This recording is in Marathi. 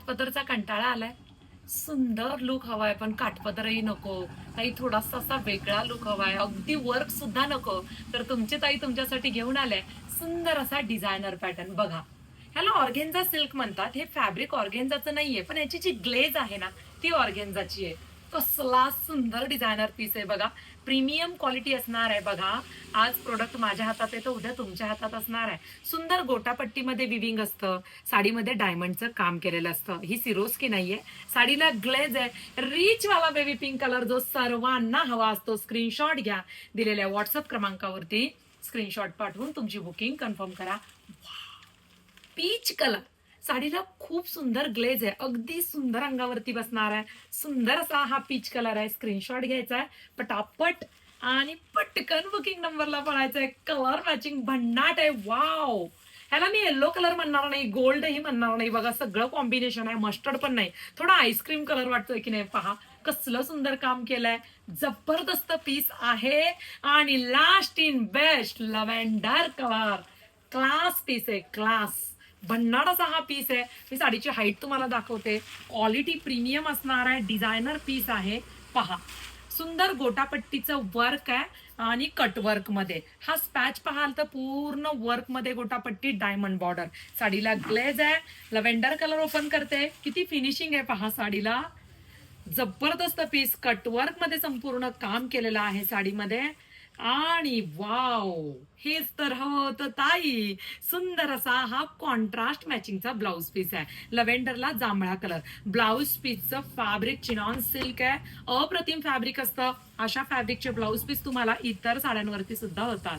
काठपदरचा कंटाळा आलाय? सुंदर लुक हवाय, पण काठपदरही नको. काही थोडासा असा वेगळा लुक हवाय, अगदी वर्क सुद्धा नको. तर तुमची ताई तुमच्यासाठी घेऊन आलाय सुंदर असा डिझायनर पॅटर्न बघा. ह्याला ऑर्गेन्झा सिल्क म्हणतात. हे फॅब्रिक ऑर्गेन्झाचं नाहीये, पण याची जी ग्लेज आहे ना, ती ऑर्गेन्झाची आहे. कसला सुंदर डिझायनर पीस आहे बघा. प्रीमियम क्वालिटी असणार आहे बघा. आज प्रोडक्ट माझ्या हातात आहे तर उद्या तुमच्या हातात असणार आहे. सुंदर गोटापट्टीमध्ये विविंग असतं. साडीमध्ये डायमंडचं काम केलेलं असतं. ही सिरोस्की नाहीये. साडीला ग्लेज आहे. रिच वाला बेबी पिंक कलर जो सर्वांना हवा असतो. स्क्रीनशॉट घ्या. दिलेल्या व्हॉट्सअप क्रमांकावरती स्क्रीनशॉट पाठवून तुमची बुकिंग कन्फर्म करा. पीच कलर साडीला खूप सुंदर ग्लेज आहे. अगदी सुंदर अंगावरती बसणार आहे. सुंदर असा हा पीच कलर आहे. स्क्रीनशॉट घ्यायचा आहे पटापट आणि पटकन बुकिंग नंबरला पळायचं आहे. कलर मॅचिंग भन्नाट आहे. वाव, ह्याला मी येल्लो कलर म्हणणार नाही, गोल्डही म्हणणार नाही. बघा सगळं कॉम्बिनेशन आहे. मस्टर्ड पण नाही, थोडा आईस्क्रीम कलर वाटतोय की नाही. पहा कसलं सुंदर काम केलंय. जबरदस्त पीस आहे. आणि last in best lavender colour. Class piece आहे, क्लास. भन्नाट असा हा पीस आहे. मी साडीची हाईट तुम्हाला दाखवते. क्वालिटी प्रीमियम असणार आहे. डिझायनर पीस आहे. पहा सुंदर गोटापट्टीचं वर्क आहे आणि कट वर्क मध्ये. हा स्पॅच पाहाल तर पूर्ण वर्क मध्ये गोटापट्टी, डायमंड बॉर्डर. साडीला ग्लेज आहे. लव्हेंडर कलर ओपन करते. किती फिनिशिंग आहे पहा साडीला. जबरदस्त पीस कटवर्क मध्ये संपूर्ण काम केलेलं आहे साडीमध्ये. आणि वाव, हेच तर हवं होतं ताई. सुंदर असा हा कॉन्ट्रास्ट मॅचिंगचा ब्लाउज पीस आहे. लव्हेंडरला जांभळा कलर. ब्लाउज पीसचं फॅब्रिक चिनॉन सिल्क आहे. अप्रतिम फॅब्रिक असतं. अशा फॅब्रिकचे ब्लाउज पीस तुम्हाला इतर साड्यांवरती सुद्धा होतात.